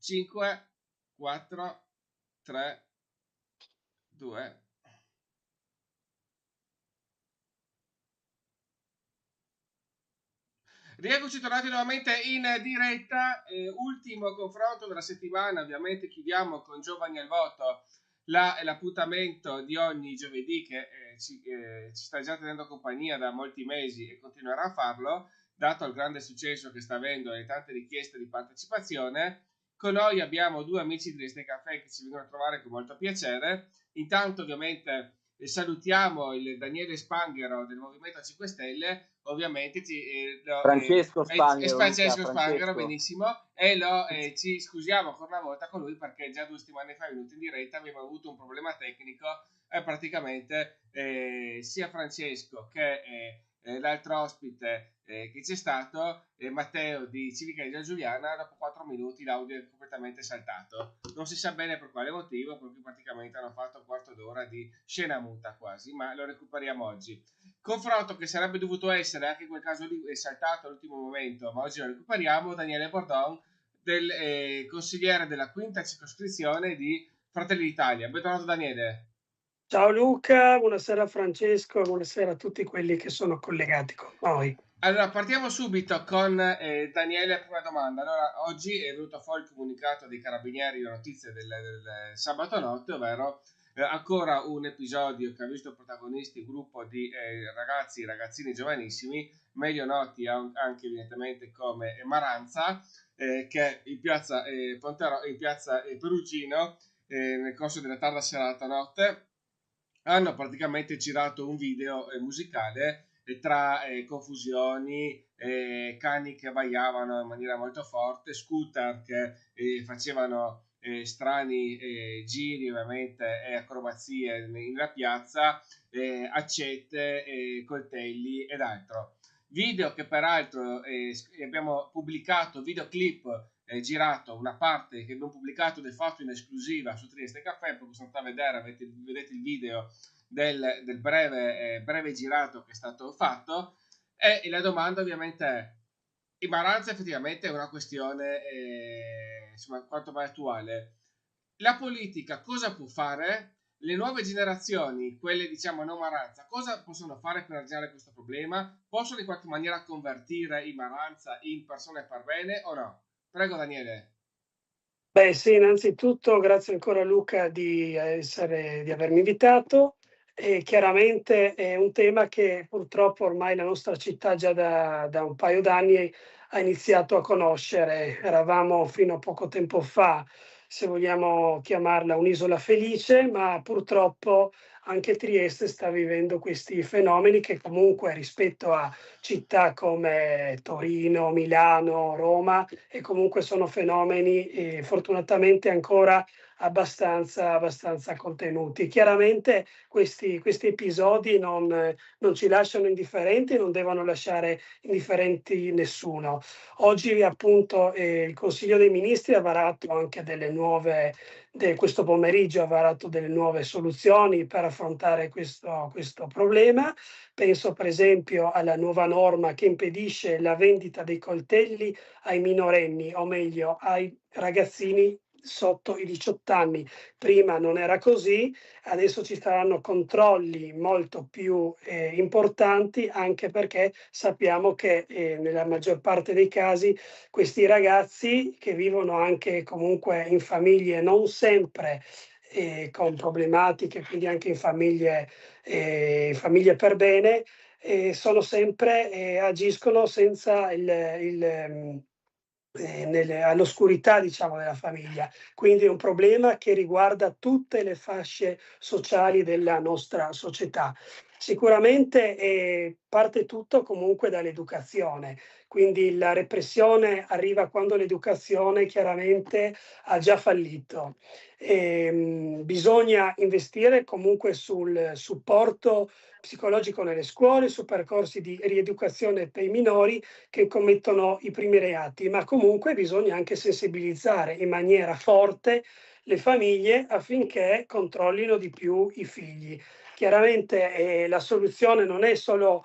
5, 4, 3, 2. Rieccoci tornati nuovamente in diretta, ultimo confronto della settimana, ovviamente chiudiamo con Giovani al Voto l'appuntamento di ogni giovedì che ci sta già tenendo compagnia da molti mesi e continuerà a farlo, dato il grande successo che sta avendo e le tante richieste di partecipazione. Con noi abbiamo due amici di Trieste Caffè che ci vengono a trovare con molto piacere. Intanto ovviamente salutiamo il Daniele Spanghero del Movimento 5 Stelle, ovviamente Francesco è Spanghero, Luca, Francesco Spanghero, Francesco. benissimo, e ci scusiamo ancora una volta con lui perché già 2 settimane fa è venuto in diretta, abbiamo avuto un problema tecnico e praticamente sia Francesco che l'altro ospite che c'è stato, Matteo di Civica di Giuliana, dopo 4 minuti l'audio è completamente saltato. Non si sa bene per quale motivo, perché praticamente hanno fatto un quarto d'ora di scena muta quasi, ma lo recuperiamo oggi. Confronto che sarebbe dovuto essere, anche in quel caso lì è saltato all'ultimo momento, ma oggi lo recuperiamo, Daniele Bordon, del consigliere della quinta circoscrizione di Fratelli d'Italia. Bentornato Daniele. Ciao Luca, buonasera Francesco, buonasera a tutti quelli che sono collegati con noi. Allora, partiamo subito con Daniele, prima domanda. Allora, oggi è venuto fuori il comunicato dei Carabinieri, la notizia del sabato notte, ovvero ancora un episodio che ha visto protagonisti un gruppo di ragazzini giovanissimi, meglio noti anche evidentemente come Maranza, che in piazza, in piazza Perugino, nel corso della tarda serata notte, hanno praticamente girato un video musicale tra confusioni, cani che abbaiavano in maniera molto forte, scooter che facevano strani giri ovviamente e acrobazie nella piazza, accette, coltelli ed altro. Video che peraltro abbiamo pubblicato, videoclip girato, una parte che abbiamo pubblicato del fatto in esclusiva su Trieste Caffè, per possiamo vedere, vedete il video del breve girato che è stato fatto, e la domanda ovviamente è: il Maranza effettivamente è una questione insomma quanto mai attuale. La politica cosa può fare? Le nuove generazioni, quelle diciamo non Maranza, cosa possono fare per arginare questo problema? Possono in qualche maniera convertire i Maranza in persone per bene o no? Prego Daniele. Beh sì, innanzitutto grazie ancora Luca di avermi invitato. E chiaramente è un tema che purtroppo ormai la nostra città già da un paio d'anni ha iniziato a conoscere. Eravamo fino a poco tempo fa, se vogliamo chiamarla un'isola felice, ma purtroppo anche Trieste sta vivendo questi fenomeni che comunque rispetto a città come Torino, Milano, Roma, e comunque sono fenomeni fortunatamente ancora abbastanza contenuti. Chiaramente questi episodi non ci lasciano indifferenti, non devono lasciare indifferenti nessuno. Oggi appunto il Consiglio dei Ministri ha varato anche questo pomeriggio ha varato delle nuove soluzioni per affrontare questo problema. Penso per esempio alla nuova norma che impedisce la vendita dei coltelli ai minorenni, o meglio ai ragazzini sotto i 18 anni. Prima non era così, adesso ci saranno controlli molto più importanti, anche perché sappiamo che nella maggior parte dei casi questi ragazzi che vivono anche comunque in famiglie non sempre con problematiche, quindi anche in famiglie per bene, sono sempre agiscono senza all'oscurità diciamo della famiglia, quindi è un problema che riguarda tutte le fasce sociali della nostra società. Sicuramente parte tutto comunque dall'educazione, quindi la repressione arriva quando l'educazione chiaramente ha già fallito. Bisogna investire comunque sul supporto psicologico nelle scuole, su percorsi di rieducazione per i minori che commettono i primi reati, ma comunque bisogna anche sensibilizzare in maniera forte le famiglie affinché controllino di più i figli. Chiaramente la soluzione non è solo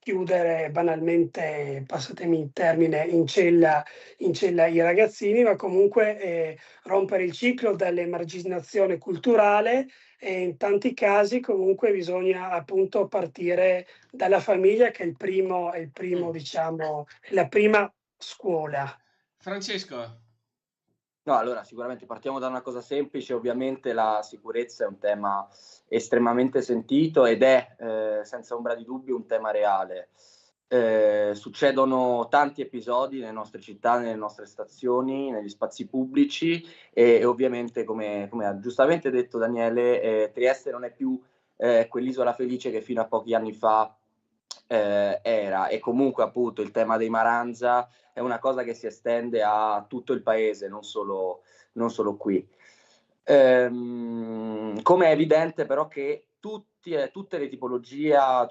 chiudere banalmente, passatemi il termine, in cella i ragazzini, ma comunque rompere il ciclo dall'emarginazione culturale, e in tanti casi comunque bisogna appunto partire dalla famiglia, che è il primo diciamo, è la prima scuola. Francesco. No, allora sicuramente partiamo da una cosa semplice, ovviamente la sicurezza è un tema estremamente sentito ed è senza ombra di dubbio un tema reale. Succedono tanti episodi nelle nostre città, nelle nostre stazioni, negli spazi pubblici e ovviamente come ha giustamente detto Daniele, Trieste non è più quell'isola felice che fino a pochi anni fa era, e comunque appunto il tema dei Maranza è una cosa che si estende a tutto il paese, non solo qui. Come è evidente però che tutta la tipologia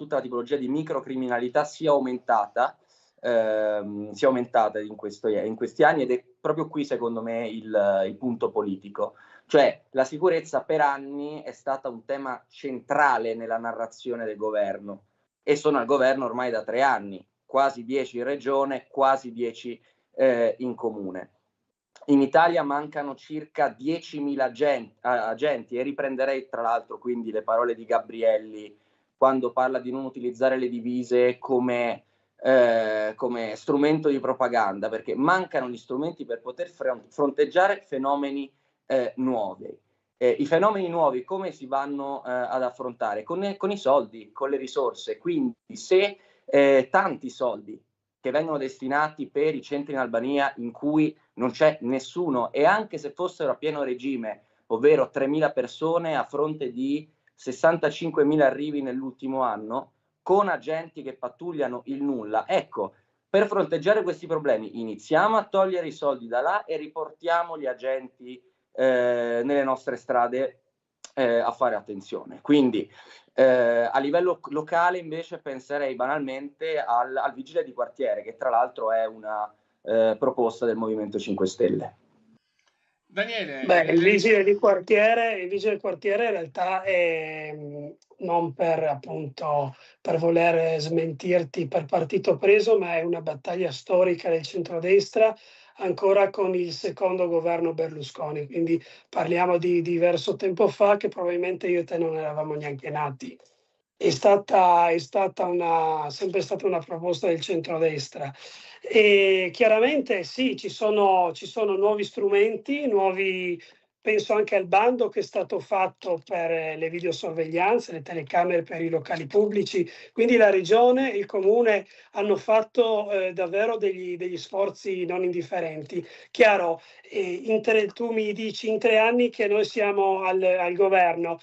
di microcriminalità sia aumentata in questi anni, ed è proprio qui secondo me il punto politico. Cioè la sicurezza per anni è stata un tema centrale nella narrazione del governo, e sono al governo ormai da 3 anni, quasi 10 in regione, quasi 10 in comune. In Italia mancano circa 10.000 agenti, e riprenderei tra l'altro quindi le parole di Gabrielli quando parla di non utilizzare le divise come strumento di propaganda, perché mancano gli strumenti per poter fronteggiare fenomeni nuovi. I fenomeni nuovi come si vanno ad affrontare? Con i soldi, con le risorse. Quindi se tanti soldi che vengono destinati per i centri in Albania in cui non c'è nessuno, e anche se fossero a pieno regime, ovvero 3.000 persone a fronte di 65.000 arrivi nell'ultimo anno, con agenti che pattugliano il nulla, ecco, per fronteggiare questi problemi iniziamo a togliere i soldi da là e riportiamo gli agenti nelle nostre strade a fare attenzione. Quindi a livello locale invece penserei banalmente al vigile di quartiere, che tra l'altro è una proposta del Movimento 5 Stelle. Daniele. Beh, il vigile di quartiere in realtà è, non per appunto per voler smentirti per partito preso, ma è una battaglia storica del centrodestra, ancora con il secondo governo Berlusconi, quindi parliamo di diverso tempo fa, che probabilmente io e te non eravamo neanche nati. È sempre stata una proposta del centrodestra. E chiaramente sì, ci sono nuovi strumenti, penso anche al bando che è stato fatto per le videosorveglianze, le telecamere per i locali pubblici, quindi la regione e il comune hanno fatto davvero degli sforzi non indifferenti. Chiaro, tu mi dici in 3 anni che noi siamo al governo,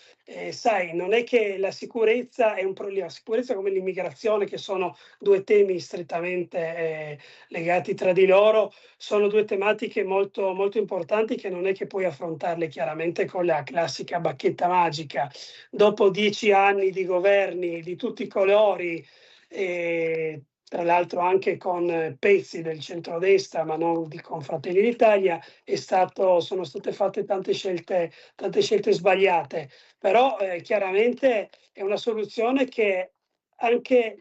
sai, non è che la sicurezza è un problema, la sicurezza come l'immigrazione, che sono 2 temi strettamente legati tra di loro, sono 2 tematiche molto, molto importanti, che non è che puoi affrontarle chiaramente con la classica bacchetta magica. Dopo 10 anni di governi di tutti i colori, tra l'altro anche con pezzi del centrodestra, ma non con Fratelli d'Italia, sono state fatte tante scelte sbagliate, però chiaramente è una soluzione che anche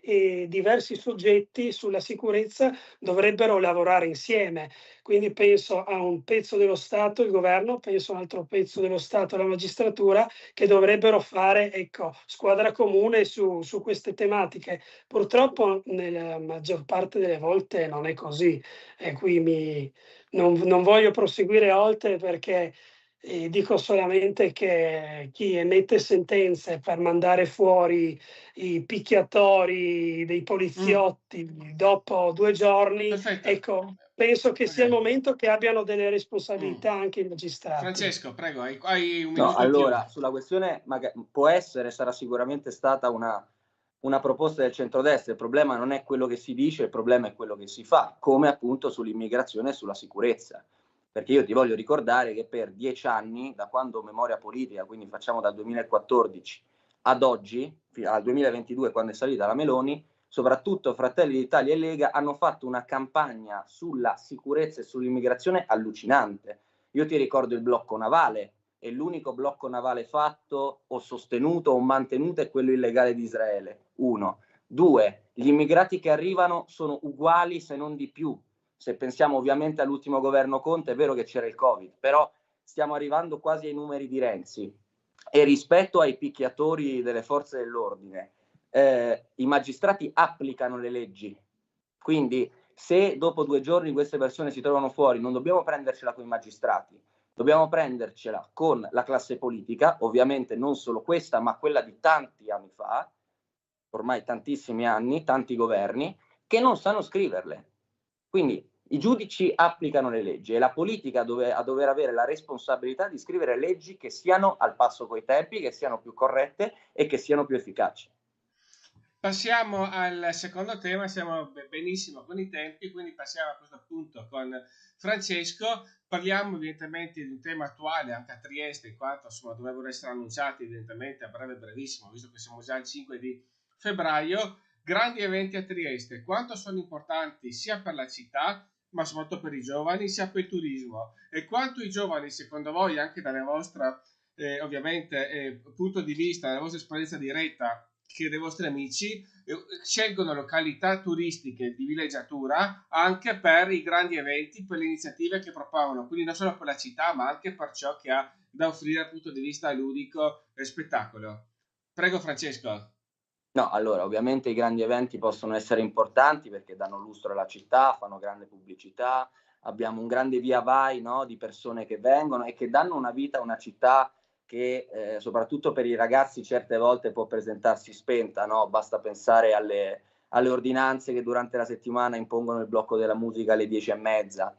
diversi soggetti sulla sicurezza dovrebbero lavorare insieme. Quindi penso a un pezzo dello Stato, il governo, penso a un altro pezzo dello Stato, la magistratura, che dovrebbero fare, ecco, squadra comune su queste tematiche. Purtroppo nella maggior parte delle volte non è così, e qui non voglio proseguire oltre, perché dico solamente che chi emette sentenze per mandare fuori i picchiatori dei poliziotti dopo 2 giorni, Perfetto. ecco, penso che sia il Ok. momento che abbiano delle responsabilità anche i magistrati. Francesco, prego, hai un No, minuto in più. allora, sulla questione può essere, sarà sicuramente stata una proposta del centrodestra. Il problema non è quello che si dice, il problema è quello che si fa, come appunto sull'immigrazione e sulla sicurezza. Perché io ti voglio ricordare che per 10 anni, da quando ho memoria politica, quindi facciamo dal 2014 ad oggi, fino al 2022, quando è salita la Meloni, soprattutto Fratelli d'Italia e Lega hanno fatto una campagna sulla sicurezza e sull'immigrazione allucinante. Io ti ricordo il blocco navale, e l'unico blocco navale fatto o sostenuto o mantenuto è quello illegale di Israele. 1. 2, gli immigrati che arrivano sono uguali se non di più. Se pensiamo ovviamente all'ultimo governo Conte, è vero che c'era il Covid, però stiamo arrivando quasi ai numeri di Renzi. E rispetto ai picchiatori delle forze dell'ordine, i magistrati applicano le leggi. Quindi se dopo 2 giorni queste persone si trovano fuori, non dobbiamo prendercela con i magistrati, dobbiamo prendercela con la classe politica, ovviamente non solo questa, ma quella di tanti anni fa, ormai tantissimi anni, tanti governi, che non sanno scriverle. Quindi i giudici applicano le leggi e la politica a dover avere la responsabilità di scrivere leggi che siano al passo coi tempi, che siano più corrette e che siano più efficaci. Passiamo al secondo tema, siamo benissimo con i tempi, quindi passiamo a questo punto con Francesco. Parliamo evidentemente di un tema attuale anche a Trieste, in quanto insomma dovrebbero essere annunciati evidentemente a breve brevissimo, visto che siamo già al 5 di febbraio. Grandi eventi a Trieste, quanto sono importanti sia per la città, ma soprattutto per i giovani, sia per il turismo, e quanto i giovani, secondo voi, anche dalla vostra ovviamente punto di vista, dalla vostra esperienza diretta, che dei vostri amici scelgono località turistiche di villeggiatura anche per i grandi eventi, per le iniziative che propongono, quindi non solo per la città ma anche per ciò che ha da offrire dal punto di vista ludico e spettacolo. Prego Francesco. No, allora ovviamente i grandi eventi possono essere importanti perché danno lustro alla città, fanno grande pubblicità, abbiamo un grande via vai, no, di persone che vengono e che danno una vita a una città che soprattutto per i ragazzi certe volte può presentarsi spenta, no? Basta pensare alle ordinanze che durante la settimana impongono il blocco della musica alle 10:30.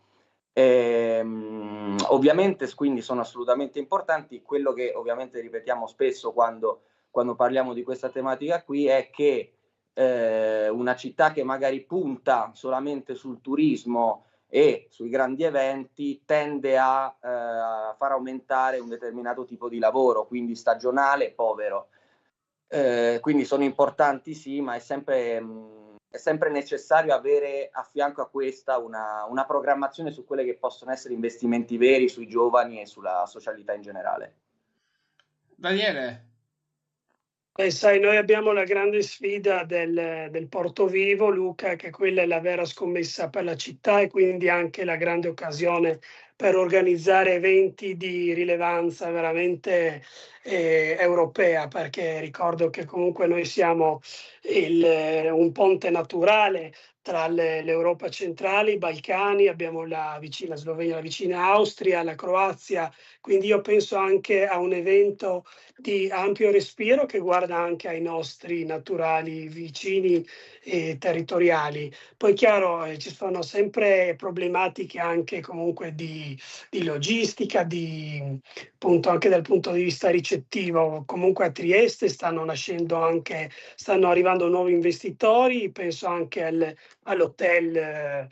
Ovviamente quindi sono assolutamente importanti. Quello che ovviamente ripetiamo spesso quando parliamo di questa tematica qui è che una città che magari punta solamente sul turismo e sui grandi eventi tende a far aumentare un determinato tipo di lavoro, quindi stagionale, povero. Quindi sono importanti sì, ma è sempre necessario avere a fianco a questa una programmazione su quelle che possono essere investimenti veri sui giovani e sulla socialità in generale. Daniele. Sai, noi abbiamo la grande sfida del Porto Vivo, Luca, che quella è la vera scommessa per la città e quindi anche la grande occasione per organizzare eventi di rilevanza veramente europea, perché ricordo che comunque noi siamo un ponte naturale tra l'Europa centrale, i Balcani, abbiamo la vicina Slovenia, la vicina Austria, la Croazia, quindi io penso anche a un evento di ampio respiro che guarda anche ai nostri naturali vicini e territoriali. Poi chiaro, ci sono sempre problematiche anche comunque di logistica, appunto anche dal punto di vista ricettivo. Comunque a Trieste stanno arrivando nuovi investitori, penso anche all'hotel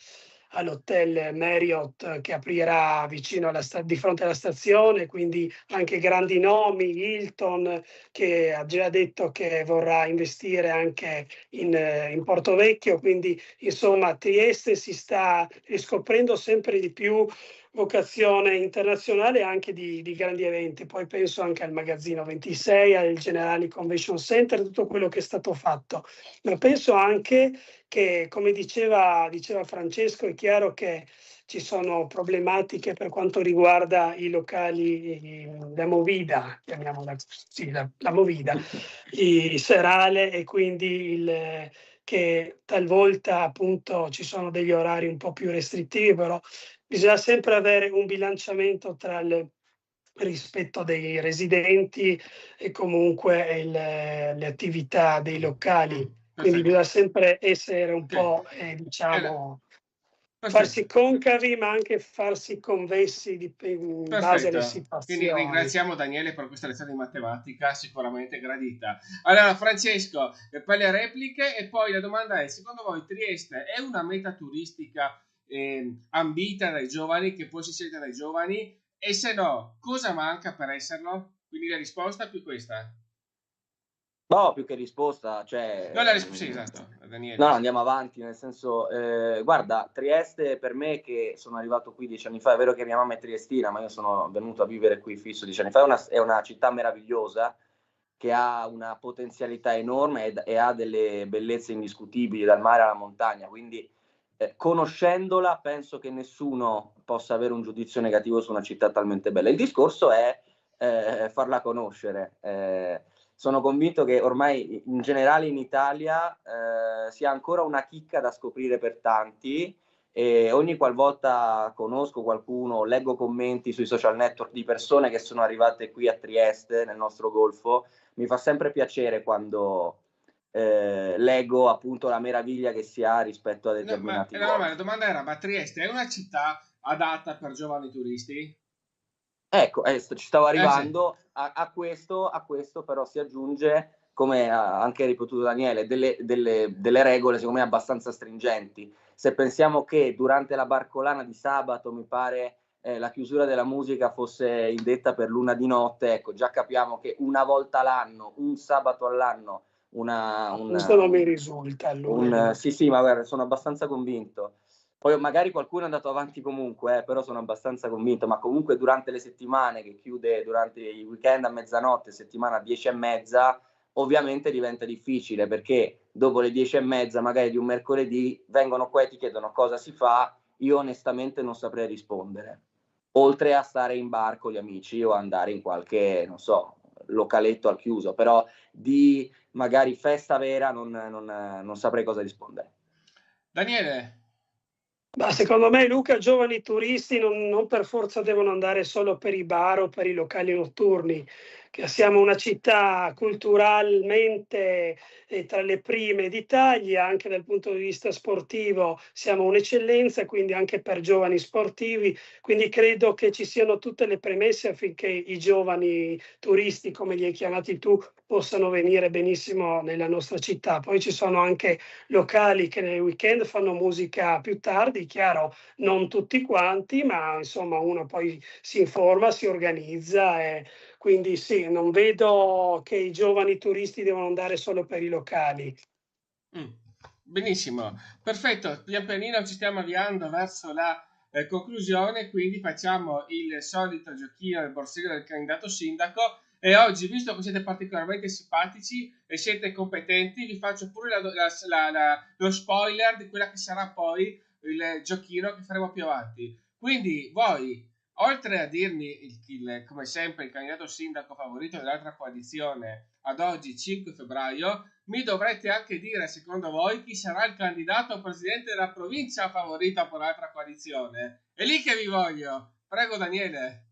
Marriott che aprirà vicino di fronte alla stazione, quindi anche grandi nomi, Hilton che ha già detto che vorrà investire anche in Porto Vecchio, quindi insomma Trieste si sta riscoprendo sempre di più vocazione internazionale anche di grandi eventi. Poi penso anche al Magazzino 26, al Generali Convention Center, tutto quello che è stato fatto, ma penso anche che, come diceva Francesco, è chiaro che ci sono problematiche per quanto riguarda i locali, la Movida, chiamiamola così, la Movida, i serale, e quindi che talvolta appunto ci sono degli orari un po' più restrittivi, però bisogna sempre avere un bilanciamento tra il rispetto dei residenti e comunque le attività dei locali. Quindi bisogna sempre essere un po', diciamo, farsi concavi, ma anche farsi convessi in base alle situazioni. Quindi ringraziamo Daniele per questa lezione di matematica, sicuramente gradita. Allora, Francesco, per le repliche, e poi la domanda è: secondo voi Trieste è una meta turistica ambita dai giovani, che poi si scelta dai giovani? E se no, cosa manca per esserlo? Quindi la risposta è più questa. No, più che risposta, cioè... No, la risposta, sì, esatto, Daniele. No, andiamo avanti, nel senso, guarda, Trieste per me, che sono arrivato qui 10 anni fa, è vero che mia mamma è triestina, ma io sono venuto a vivere qui fisso 10 anni fa, è una città meravigliosa, che ha una potenzialità enorme e ha delle bellezze indiscutibili, dal mare alla montagna, quindi conoscendola penso che nessuno possa avere un giudizio negativo su una città talmente bella. Il discorso è farla conoscere. Sono convinto che ormai in generale in Italia sia ancora una chicca da scoprire per tanti, e ogni qualvolta conosco qualcuno, leggo commenti sui social network di persone che sono arrivate qui a Trieste, nel nostro golfo, mi fa sempre piacere quando leggo appunto la meraviglia che si ha rispetto a determinati Ma luoghi. la domanda era, ma Trieste è una città adatta per giovani turisti? Ecco, ci stavo Sì. arrivando. A questo però si aggiunge, come ha anche ripetuto Daniele, delle regole secondo me abbastanza stringenti. Se pensiamo che durante la barcolana di sabato, mi pare, la chiusura della musica fosse indetta per l'una di notte, ecco, già capiamo che una volta l'anno, un sabato all'anno, Questo non mi risulta allora. sì, ma guarda, sono abbastanza convinto. Poi magari qualcuno è andato avanti comunque, però sono abbastanza convinto, ma comunque durante le settimane, che chiude durante i weekend a mezzanotte, settimana a 10:30, ovviamente diventa difficile, perché dopo le 10:30, magari di un mercoledì, vengono qua e ti chiedono cosa si fa. Io onestamente non saprei rispondere, oltre a stare in bar con gli amici o andare in qualche, non so, localetto al chiuso, però di magari festa vera non saprei cosa rispondere. Daniele? Ma secondo me, Luca, giovani turisti non per forza devono andare solo per i bar o per i locali notturni, che siamo una città culturalmente tra le prime d'Italia, anche dal punto di vista sportivo siamo un'eccellenza, quindi anche per giovani sportivi, quindi credo che ci siano tutte le premesse affinché i giovani turisti, come li hai chiamati tu, possano venire benissimo nella nostra città. Poi ci sono anche locali che nel weekend fanno musica più tardi, chiaro, non tutti quanti, ma insomma uno poi si informa, si organizza, e quindi sì, non vedo che i giovani turisti devono andare solo per i locali. Benissimo, perfetto, pian pianino ci stiamo avviando verso la conclusione, quindi facciamo il solito giochino del borsello del candidato sindaco, e oggi, visto che siete particolarmente simpatici e siete competenti, vi faccio pure lo spoiler di quella che sarà poi il giochino che faremo più avanti. Quindi voi, oltre a dirmi come sempre il candidato sindaco favorito dell'altra coalizione ad oggi 5 febbraio, mi dovrete anche dire, secondo voi, chi sarà il candidato presidente della provincia favorita per l'altra coalizione. È lì che vi voglio. Prego, Daniele.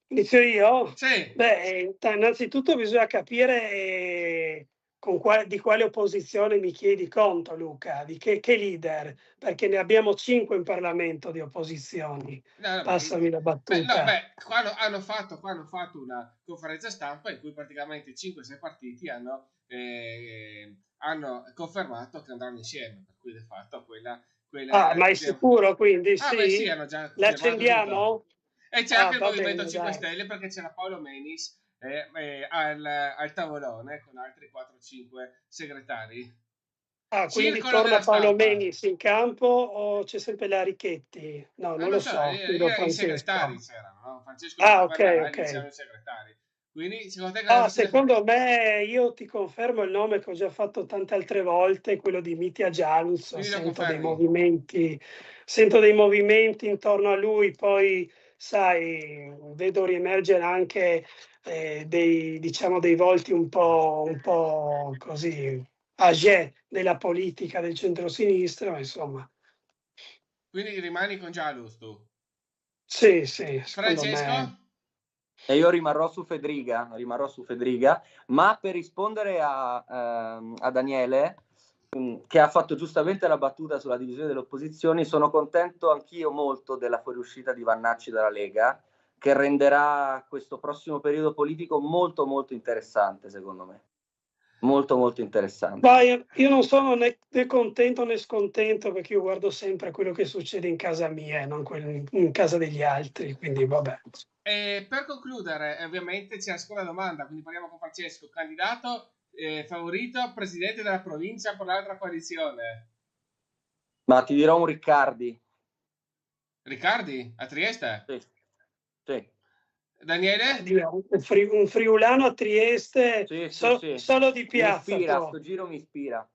Inizio io? Sì. Beh, innanzitutto bisogna capire di quale opposizione mi chiedi conto, Luca, di che leader, perché ne abbiamo 5 in Parlamento di opposizioni. No, no, Passami la battuta. qua hanno fatto una conferenza stampa in cui praticamente 5-6 partiti hanno confermato che andranno insieme, per cui di fatto quella è Ah, ma è sicuro quindi? Ah, beh, sì, Sì? hanno già firmato tutto. L'accendiamo? E c'è Ah, anche il va Movimento bene, 5 dai. Stelle, perché c'era Paolo Menis al tavolone con altri 4-5 segretari. Ah, quindi Circolo torna della Paolo stampa. Menis in campo o c'è sempre la Richetti? No, non Non lo so, so, chiedo a i segretari Francesco. c'erano, no? Francesco lo Ah, ok, confermerà, ok. lì c'erano i segretari. Quindi, secondo te cosa Ah, decide? secondo me, io ti confermo il nome che ho già fatto tante altre volte, quello di Mitja Janus. Quindi lo Sento dei movimenti intorno a lui, poi sai, vedo riemergere anche diciamo, dei volti un po' così âgé della politica del centrosinistra, ma insomma, Quindi rimani con Giallus tu. sì, sì, secondo Francesco? me. E io rimarrò su Fedriga, ma per rispondere a Daniele, che ha fatto giustamente la battuta sulla divisione delle opposizioni, sono contento anch'io molto della fuoriuscita di Vannacci dalla Lega, che renderà questo prossimo periodo politico molto molto interessante, secondo me. Molto molto interessante. Ma io non sono né contento né scontento, perché io guardo sempre quello che succede in casa mia e non in casa degli altri, quindi vabbè. E per concludere, ovviamente c'è la seconda domanda, quindi parliamo con Francesco, candidato favorito, presidente della provincia per l'altra coalizione. Ma ti dirò un Riccardi. Riccardi, a Trieste? Sì, sì. Daniele? Un friulano a Trieste, Sì. solo di Mi piazza. ispira, sto giro mi ispira.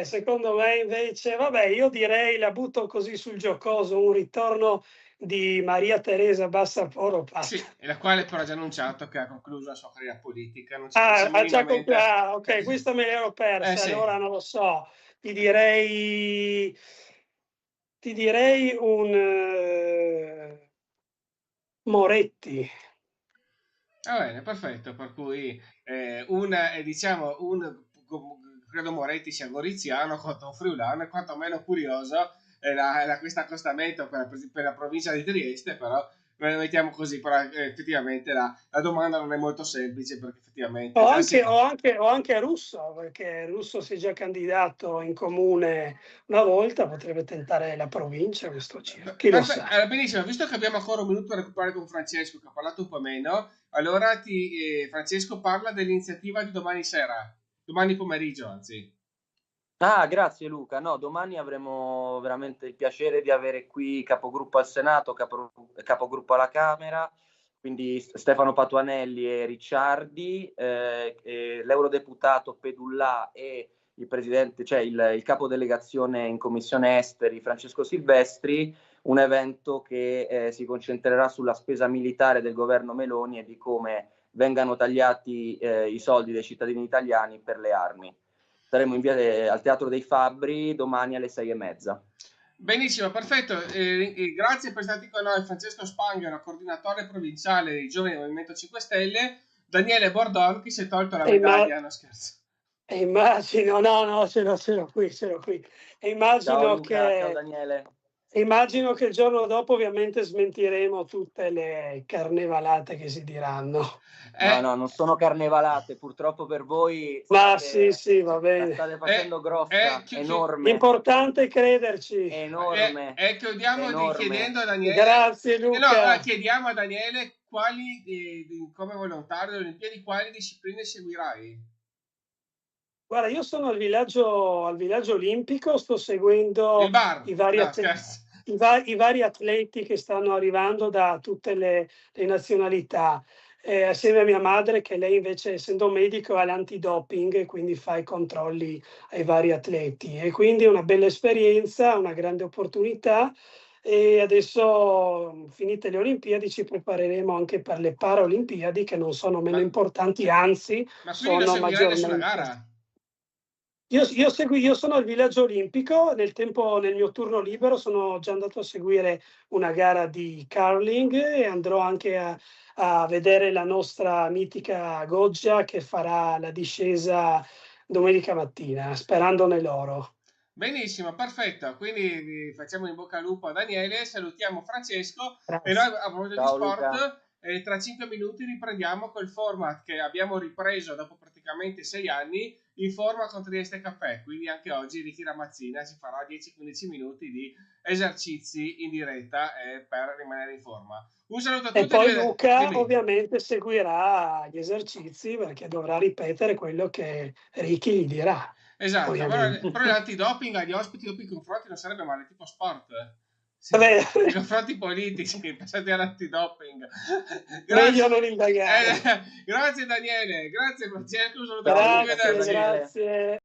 Secondo me invece, vabbè, io direi, la butto così sul giocoso, un ritorno di Maria Teresa Bassaporo Pat. Sì, e la quale però ha già annunciato che ha concluso la sua carriera politica. Non ci capisce Ha già minimamente. ok, questa me l'ero persa, Sì. allora non lo so. Ti direi un Moretti. Va bene, perfetto. Per cui diciamo, credo Moretti sia goriziano contro un friulano, è quantomeno curioso questo accostamento per la provincia di Trieste, però mettiamo così, però effettivamente la domanda non è molto semplice, perché effettivamente... O anche Russo, perché Russo si è già candidato in comune una volta, potrebbe tentare la provincia questo giro, chi lo sa. Allora, benissimo, visto che abbiamo ancora un minuto per recuperare con Francesco, che ha parlato un po' meno, allora Francesco parla dell'iniziativa di domani pomeriggio, anzi. Grazie Luca. No, domani avremo veramente il piacere di avere qui capogruppo al Senato, capogruppo alla Camera, quindi Stefano Patuanelli e Ricciardi, l'eurodeputato Pedullà e il presidente, cioè il capodelegazione in Commissione Esteri Francesco Silvestri, un evento che si concentrerà sulla spesa militare del governo Meloni e di come vengano tagliati i soldi dei cittadini italiani per le armi. Saremo in via al Teatro dei Fabbri domani alle 6:30. Benissimo, perfetto. Grazie per essere stati con noi Francesco Spanghero, coordinatore provinciale dei Giovani del Movimento 5 Stelle, Daniele Bordon, che si è tolto la medaglia, no scherzo. Immagino, no, ce l'ho qui. E immagino ciao Luca, ciao Daniele. Immagino che il giorno dopo ovviamente smentiremo tutte le carnevalate che si diranno. No, non sono carnevalate, purtroppo per voi. Ma sì, va bene. La state facendo grossa, enorme. Importante è crederci. Enorme. Chiudiamo chiedendo a Daniele. Grazie Luca. Chiediamo a Daniele quali, come volontario delle Olimpiadi, quali discipline seguirai? Guarda, io sono al villaggio olimpico, sto seguendo i vari atleti che stanno arrivando da tutte le nazionalità, assieme a mia madre, che lei invece, essendo medico, ha l'antidoping, quindi fa i controlli ai vari atleti. E quindi è una bella esperienza, una grande opportunità. E adesso, finite le Olimpiadi, ci prepareremo anche per le Paralimpiadi, che non sono meno importanti, anzi, sono maggiormente. Io sono al villaggio olimpico, nel mio turno libero sono già andato a seguire una gara di curling e andrò anche a vedere la nostra mitica Goggia che farà la discesa domenica mattina, sperando nell'oro. Benissimo, perfetto. Quindi facciamo in bocca al lupo a Daniele, salutiamo Francesco. Grazie. E noi a proposito di sport, Luca. Tra 5 minuti riprendiamo col format che abbiamo ripreso dopo praticamente 6 anni, in forma con Trieste Caffè. Quindi anche oggi Ricky Ramazzina ci farà 10-15 minuti di esercizi in diretta per rimanere in forma. Un saluto a tutti. E poi Luca ovviamente seguirà gli esercizi, perché dovrà ripetere quello che Ricky gli dirà. Esatto, però l'antidoping agli ospiti dopo i confronti non sarebbe male, tipo sport. I confronti politici passati all'antidoping. Meglio non indagare. Grazie Daniele, grazie Francesco. Grazie.